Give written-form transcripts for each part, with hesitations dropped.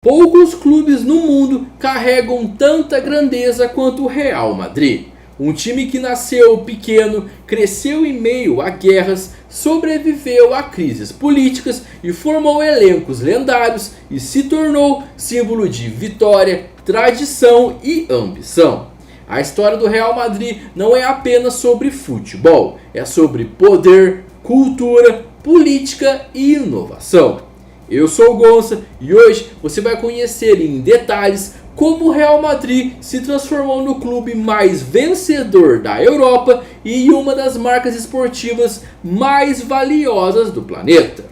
Poucos clubes no mundo carregam tanta grandeza quanto o Real Madrid. Um time que nasceu pequeno, cresceu em meio a guerras, sobreviveu a crises políticas e formou elencos lendários e se tornou símbolo de vitória, tradição e ambição. A história do Real Madrid não é apenas sobre futebol, é sobre poder, cultura, política e inovação. Eu sou o Gonça e hoje você vai conhecer em detalhes como o Real Madrid se transformou no clube mais vencedor da Europa e em uma das marcas esportivas mais valiosas do planeta.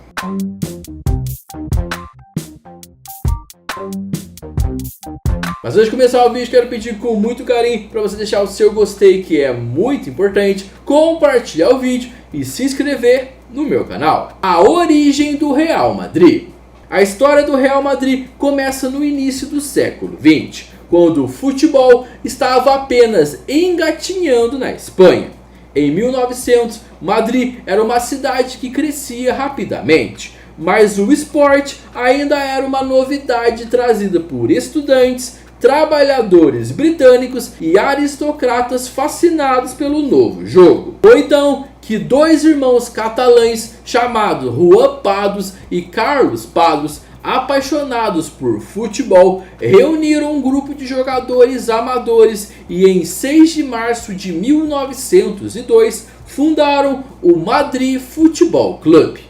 Mas antes de começar o vídeo, quero pedir com muito carinho para você deixar o seu gostei, que é muito importante, compartilhar o vídeo e se inscrever no meu canal. A origem do Real Madrid. A história do Real Madrid começa no início do século XX, quando o futebol estava apenas engatinhando na Espanha. Em 1900, Madrid era uma cidade que crescia rapidamente, mas o esporte ainda era uma novidade trazida por estudantes, trabalhadores britânicos e aristocratas fascinados pelo novo jogo. Foi então que dois irmãos catalães chamados Juan Pardos e Carlos Pardos, apaixonados por futebol, reuniram um grupo de jogadores amadores e em 6 de março de 1902 fundaram o Madrid Futebol Clube.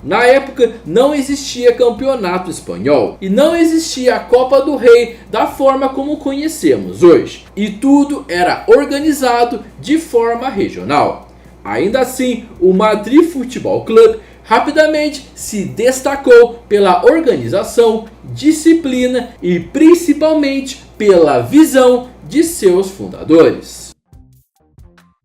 Na época não existia campeonato espanhol e não existia a Copa do Rei da forma como conhecemos hoje, e tudo era organizado de forma regional. Ainda assim, o Madrid Futebol Clube rapidamente se destacou pela organização, disciplina e principalmente pela visão de seus fundadores.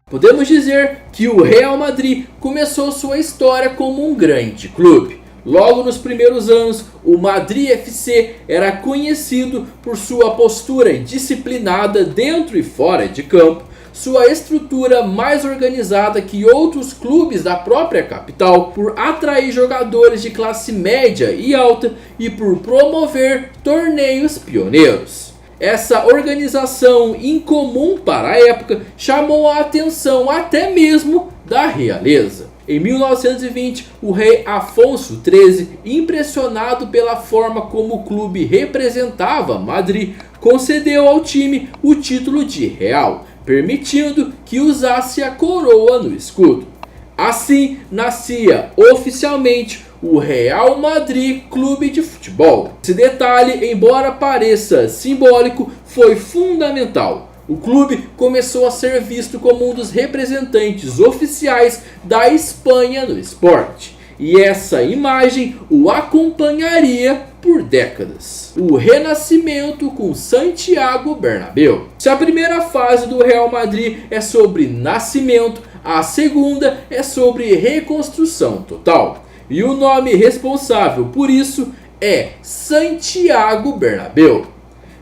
Podemos dizer que o Real Madrid começou sua história como um grande clube. Logo nos primeiros anos, o Madrid FC era conhecido por sua postura disciplinada dentro e fora de campo, sua estrutura mais organizada que outros clubes da própria capital, por atrair jogadores de classe média e alta e por promover torneios pioneiros. Essa organização incomum para a época chamou a atenção até mesmo da realeza. Em 1920, o rei Afonso XIII, impressionado pela forma como o clube representava Madrid, concedeu ao time o título de Real, permitindo que usasse a coroa no escudo. Assim nascia oficialmente o Real Madrid Clube de Futebol. Esse detalhe, embora pareça simbólico, foi fundamental. O clube começou a ser visto como um dos representantes oficiais da Espanha no esporte, e essa imagem o acompanharia por décadas. O renascimento com Santiago Bernabéu. Se a primeira fase do Real Madrid é sobre nascimento, a segunda é sobre reconstrução total. E o nome responsável por isso é Santiago Bernabéu.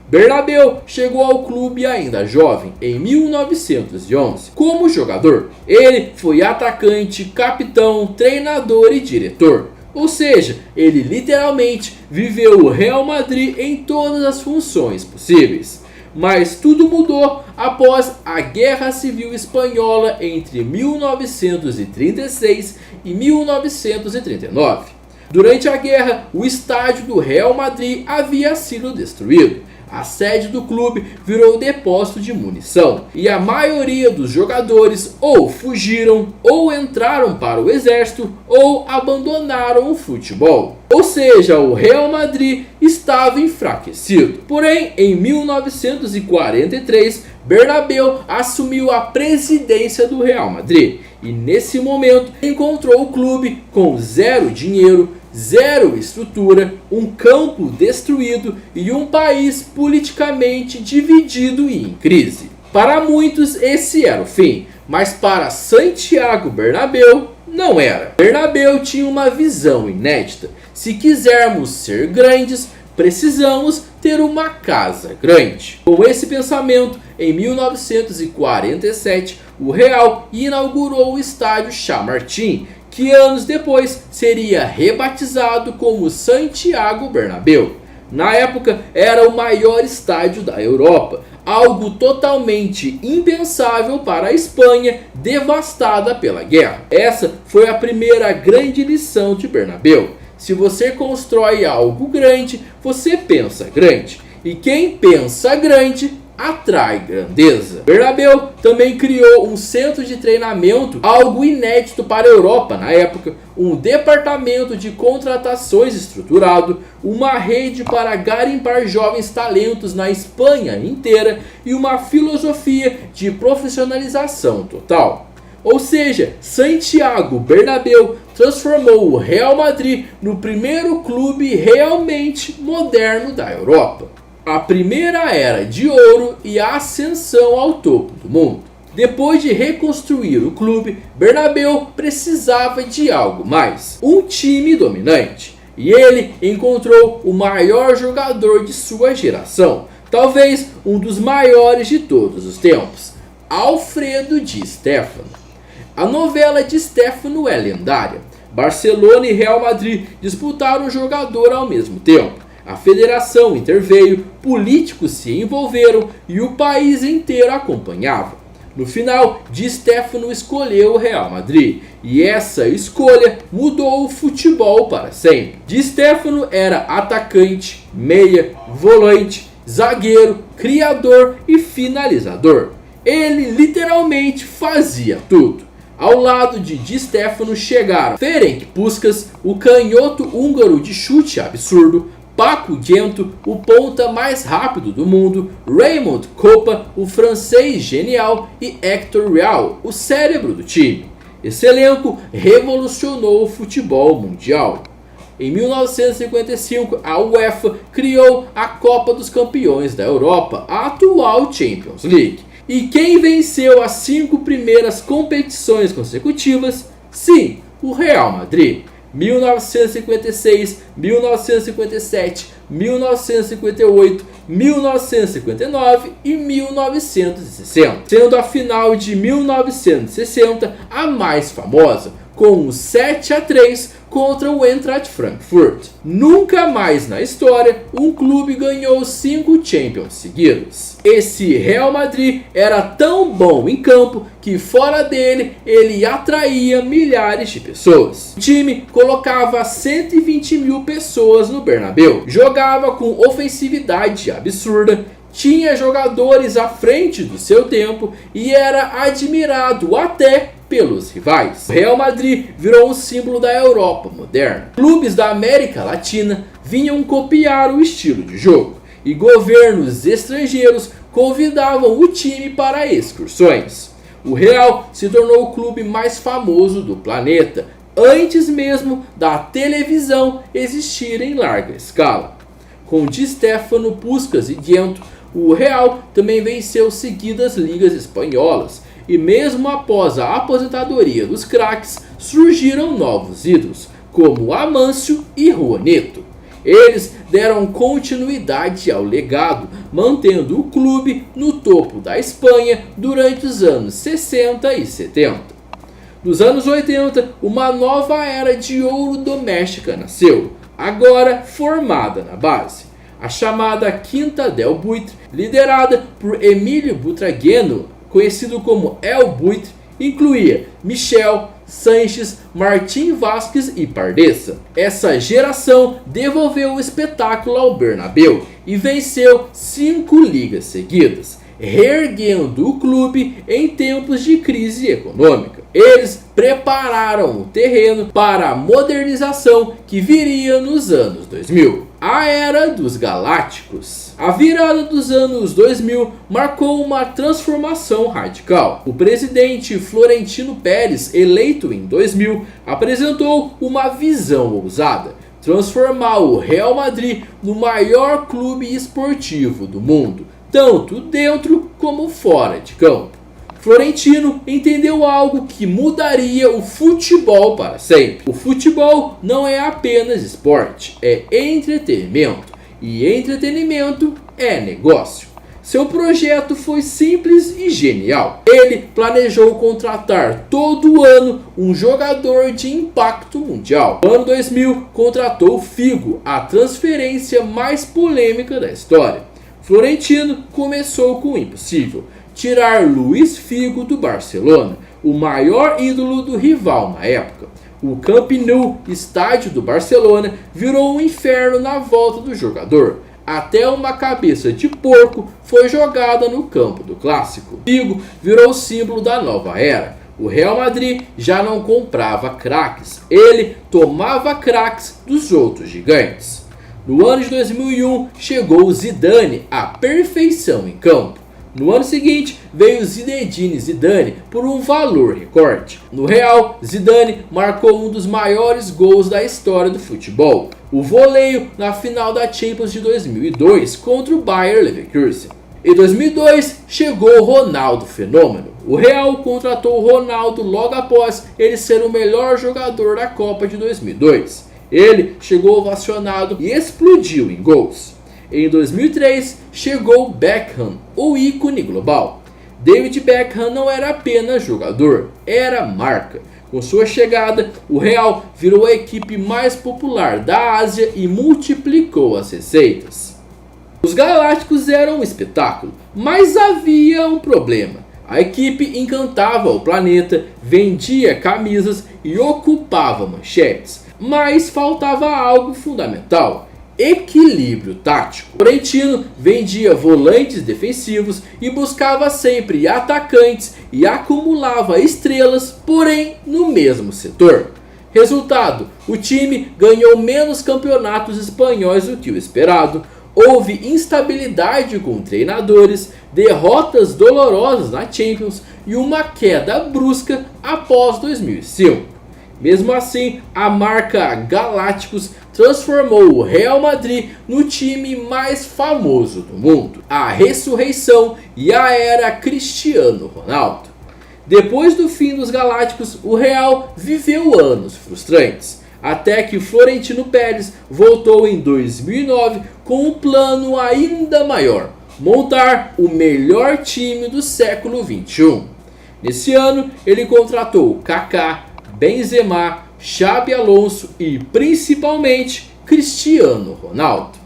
Bernabéu chegou ao clube ainda jovem, em 1911, como jogador. Ele foi atacante, capitão, treinador e diretor. Ou seja, ele literalmente viveu o Real Madrid em todas as funções possíveis. Mas tudo mudou após a Guerra Civil Espanhola entre 1936 e 1939. Durante a guerra, o estádio do Real Madrid havia sido destruído. A sede do clube virou depósito de munição e a maioria dos jogadores ou fugiram, ou entraram para o exército, ou abandonaram o futebol. Ou seja, o Real Madrid estava enfraquecido. Porém, em 1943, Bernabéu assumiu a presidência do Real Madrid e nesse momento encontrou o clube com zero dinheiro, zero estrutura, um campo destruído e um país politicamente dividido e em crise. Para muitos esse era o fim, mas para Santiago Bernabéu não era. Bernabéu tinha uma visão inédita. Se quisermos ser grandes, precisamos ter uma casa grande. Com esse pensamento, em 1947, o Real inaugurou o estádio Chamartín, que anos depois seria rebatizado como Santiago Bernabéu. Na época, era o maior estádio da Europa, algo totalmente impensável para a Espanha, devastada pela guerra. Essa foi a primeira grande lição de Bernabéu. Se você constrói algo grande, você pensa grande. E quem pensa grande atrai grandeza. Bernabéu também criou um centro de treinamento, algo inédito para a Europa na época, um departamento de contratações estruturado, uma rede para garimpar jovens talentos na Espanha inteira e uma filosofia de profissionalização total. Ou seja, Santiago Bernabéu transformou o Real Madrid no primeiro clube realmente moderno da Europa. A primeira era de ouro e a ascensão ao topo do mundo. Depois de reconstruir o clube, Bernabéu precisava de algo mais, um time dominante. E ele encontrou o maior jogador de sua geração, talvez um dos maiores de todos os tempos, Alfredo Di Stéfano. A novela Di Stéfano é lendária. Barcelona e Real Madrid disputaram o jogador ao mesmo tempo. A federação interveio, políticos se envolveram e o país inteiro acompanhava. No final, Di Stéfano escolheu o Real Madrid e essa escolha mudou o futebol para sempre. Di Stéfano era atacante, meia, volante, zagueiro, criador e finalizador. Ele literalmente fazia tudo. Ao lado de Di Stéfano chegaram Ferenc Puskás, o canhoto húngaro de chute absurdo, Paco Gento, o ponta mais rápido do mundo, Raymond Kopa, o francês genial e Héctor Real, o cérebro do time. Esse elenco revolucionou o futebol mundial. Em 1955, a UEFA criou a Copa dos Campeões da Europa, a atual Champions League. E quem venceu as 5 primeiras competições consecutivas? Sim, o Real Madrid. 1956, 1957, 1958, 1959 e 1960, sendo a final de 1960 a mais famosa, com um 7-3 contra o Eintracht Frankfurt. Nunca mais na história um clube ganhou 5 Champions seguidos. Esse Real Madrid era tão bom em campo que fora dele ele atraía milhares de pessoas. O time colocava 120 mil pessoas no Bernabéu, jogava com ofensividade absurda, tinha jogadores à frente do seu tempo e era admirado até pelos rivais. O Real Madrid virou um símbolo da Europa moderna. Clubes da América Latina vinham copiar o estilo de jogo e governos estrangeiros convidavam o time para excursões. O Real se tornou o clube mais famoso do planeta, antes mesmo da televisão existir em larga escala. Com Di Stéfano, Puskás e Gento, o Real também venceu seguidas ligas espanholas, e mesmo após a aposentadoria dos craques, surgiram novos ídolos, como Amâncio e Juanito. Eles deram continuidade ao legado, mantendo o clube no topo da Espanha durante os anos 60 e 70. Nos anos 80, uma nova era de ouro doméstica nasceu, agora formada na base. A chamada Quinta del Buitre, liderada por Emílio Butragueño, conhecido como El Buitre, incluía Michel, Sanches, Martín Vázquez e Pardesa. Essa geração devolveu o espetáculo ao Bernabéu e venceu 5 ligas seguidas, reerguendo o clube em tempos de crise econômica. Eles prepararam o terreno para a modernização que viria nos anos 2000. A Era dos Galácticos. A virada dos anos 2000 marcou uma transformação radical. O presidente Florentino Pérez, eleito em 2000, apresentou uma visão ousada: transformar o Real Madrid no maior clube esportivo do mundo, tanto dentro como fora de campo. Florentino entendeu algo que mudaria o futebol para sempre. O futebol não é apenas esporte, é entretenimento. E entretenimento é negócio. Seu projeto foi simples e genial. Ele planejou contratar todo ano um jogador de impacto mundial. No ano 2000, contratou Figo, a transferência mais polêmica da história. Florentino começou com o impossível: tirar Luís Figo do Barcelona, o maior ídolo do rival na época. O Camp Nou, estádio do Barcelona, virou um inferno na volta do jogador. Até uma cabeça de porco foi jogada no campo do clássico. Figo virou símbolo da nova era. O Real Madrid já não comprava craques, ele tomava craques dos outros gigantes. No ano de 2001 chegou Zidane, a perfeição em campo. No ano seguinte veio Zinedine Zidane por um valor recorde. No Real, Zidane marcou um dos maiores gols da história do futebol, o voleio na final da Champions de 2002 contra o Bayer Leverkusen. Em 2002 chegou o Ronaldo Fenômeno. O Real contratou o Ronaldo logo após ele ser o melhor jogador da Copa de 2002. Ele chegou ovacionado e explodiu em gols. Em 2003 chegou Beckham, o ícone global. David Beckham não era apenas jogador, era marca. Com sua chegada, o Real virou a equipe mais popular da Ásia e multiplicou as receitas. Os Galácticos eram um espetáculo, mas havia um problema. A equipe encantava o planeta, vendia camisas e ocupava manchetes, mas faltava algo fundamental: equilíbrio tático. Florentino vendia volantes defensivos e buscava sempre atacantes e acumulava estrelas, porém no mesmo setor. Resultado: o time ganhou menos campeonatos espanhóis do que o esperado. Houve instabilidade com treinadores, derrotas dolorosas na Champions e uma queda brusca após 2005. Mesmo assim, a marca Galácticos transformou o Real Madrid no time mais famoso do mundo. A ressurreição e a era Cristiano Ronaldo. Depois do fim dos Galácticos, o Real viveu anos frustrantes, até que Florentino Pérez voltou em 2009 com um plano ainda maior: montar o melhor time do século XXI. Nesse ano, ele contratou Kaká, Benzema, Xabi Alonso e principalmente Cristiano Ronaldo.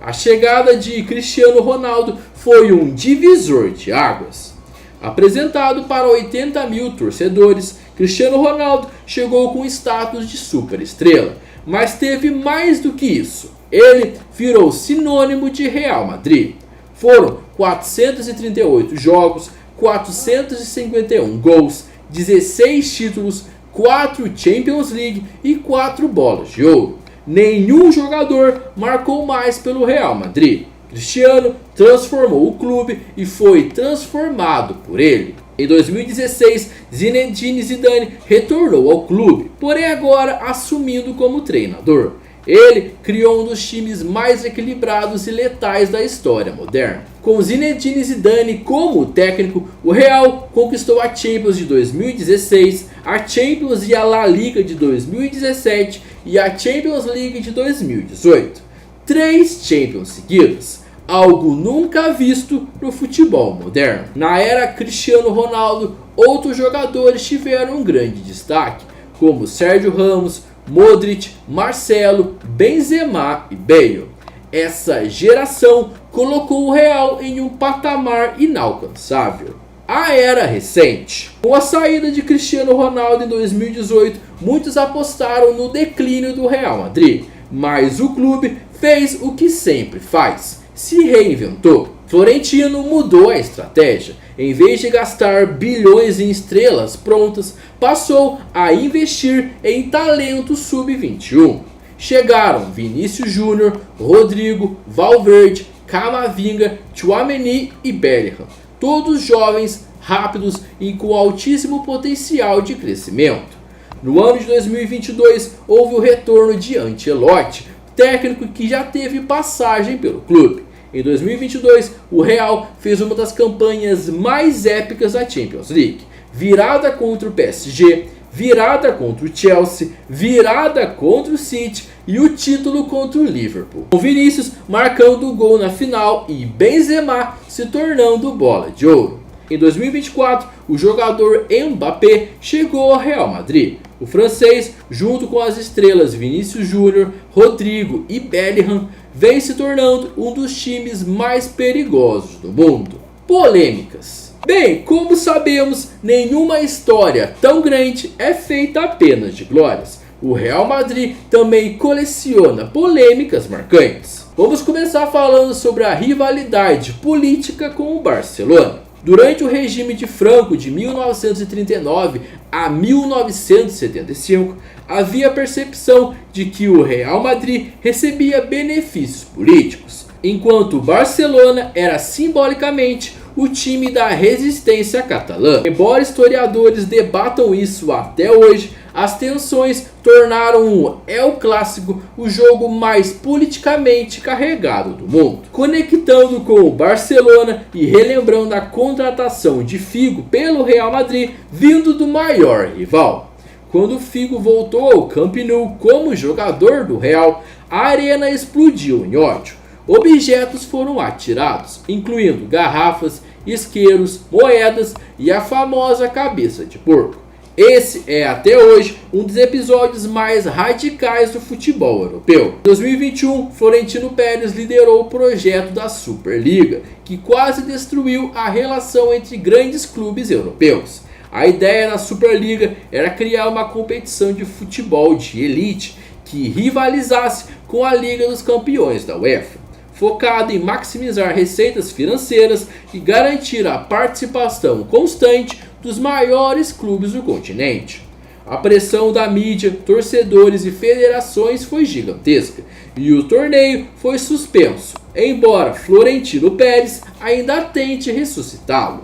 A chegada de Cristiano Ronaldo foi um divisor de águas. Apresentado para 80 mil torcedores, Cristiano Ronaldo chegou com status de superestrela, mas teve mais do que isso. Ele virou sinônimo de Real Madrid. Foram 438 jogos, 451 gols, 16 títulos, 4 Champions League e 4 bolas de ouro. Nenhum jogador marcou mais pelo Real Madrid. Cristiano transformou o clube e foi transformado por ele. Em 2016, Zinedine Zidane retornou ao clube, porém agora assumindo como treinador. Ele criou um dos times mais equilibrados e letais da história moderna. Com Zinedine Zidane como técnico, o Real conquistou a Champions de 2016, a Champions e a La Liga de 2017 e a Champions League de 2018. 3 Champions seguidas, algo nunca visto no futebol moderno. Na era Cristiano Ronaldo, outros jogadores tiveram um grande destaque, como Sérgio Ramos, Modric, Marcelo, Benzema e Bale. Essa geração colocou o Real em um patamar inalcançável. A era recente. Com a saída de Cristiano Ronaldo em 2018, muitos apostaram no declínio do Real Madrid, mas o clube fez o que sempre faz: se reinventou. Florentino mudou a estratégia. Em vez de gastar bilhões em estrelas prontas, passou a investir em talento sub-21. Chegaram Vinícius Júnior, Rodrigo, Valverde, Camavinga, Tchouaméni e Bellingham. Todos jovens, rápidos e com altíssimo potencial de crescimento. No ano de 2022, houve o retorno de Ancelotti, técnico que já teve passagem pelo clube. Em 2022, o Real fez uma das campanhas mais épicas da Champions League. Virada contra o PSG, virada contra o Chelsea, virada contra o City e o título contra o Liverpool, com Vinícius marcando o gol na final e Benzema se tornando bola de ouro. Em 2024, o jogador Mbappé chegou ao Real Madrid. O francês, junto com as estrelas Vinícius Júnior, Rodrigo e Bellingham, vem se tornando um dos times mais perigosos do mundo. Polêmicas. Bem, como sabemos, nenhuma história tão grande é feita apenas de glórias. O Real Madrid também coleciona polêmicas marcantes. Vamos começar falando sobre a rivalidade política com o Barcelona. Durante o regime de Franco de 1939 a 1975, havia a percepção de que o Real Madrid recebia benefícios políticos, enquanto o Barcelona era simbolicamente o time da resistência catalã. Embora historiadores debatam isso até hoje, as tensões tornaram o El Clássico o jogo mais politicamente carregado do mundo. Conectando com o Barcelona e relembrando a contratação de Figo pelo Real Madrid vindo do maior rival. Quando Figo voltou ao Camp Nou como jogador do Real, a arena explodiu em ódio. Objetos foram atirados, incluindo garrafas, isqueiros, moedas e a famosa cabeça de porco. Esse é até hoje um dos episódios mais radicais do futebol europeu. Em 2021, Florentino Pérez liderou o projeto da Superliga, que quase destruiu a relação entre grandes clubes europeus. A ideia da Superliga era criar uma competição de futebol de elite que rivalizasse com a Liga dos Campeões da UEFA, focado em maximizar receitas financeiras e garantir a participação constante dos maiores clubes do continente. A pressão da mídia, torcedores e federações foi gigantesca e o torneio foi suspenso, embora Florentino Pérez ainda tente ressuscitá-lo.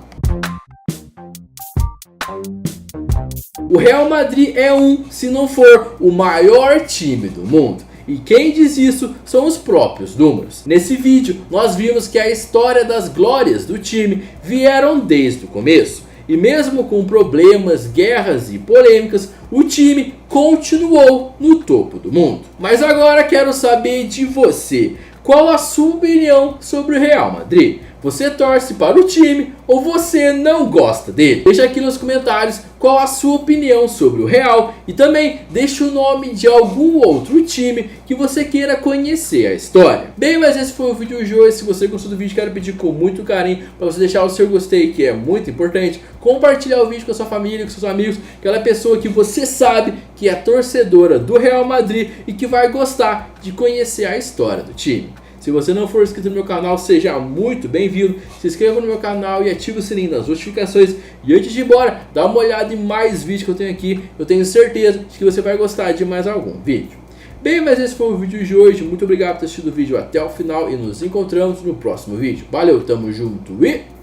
O Real Madrid é se não for o maior time do mundo. E quem diz isso são os próprios números. Nesse vídeo nós vimos que a história das glórias do time vieram desde o começo. E mesmo com problemas, guerras e polêmicas, o time continuou no topo do mundo. Mas agora quero saber de você. Qual a sua opinião sobre o Real Madrid? Você torce para o time ou você não gosta dele? Deixa aqui nos comentários qual a sua opinião sobre o Real e também deixa o nome de algum outro time que você queira conhecer a história. Bem, mas esse foi o vídeo de hoje. Se você gostou do vídeo, quero pedir com muito carinho para você deixar o seu gostei, que é muito importante. Compartilhar o vídeo com a sua família, com seus amigos, aquela pessoa que você sabe que é torcedora do Real Madrid e que vai gostar de conhecer a história do time. Se você não for inscrito no meu canal, seja muito bem-vindo. Se inscreva no meu canal e ative o sininho das notificações. E antes de ir embora, dá uma olhada em mais vídeos que eu tenho aqui. Eu tenho certeza de que você vai gostar de mais algum vídeo. Bem, mas esse foi o vídeo de hoje. Muito obrigado por ter assistido o vídeo até o final e nos encontramos no próximo vídeo. Valeu, tamo junto e...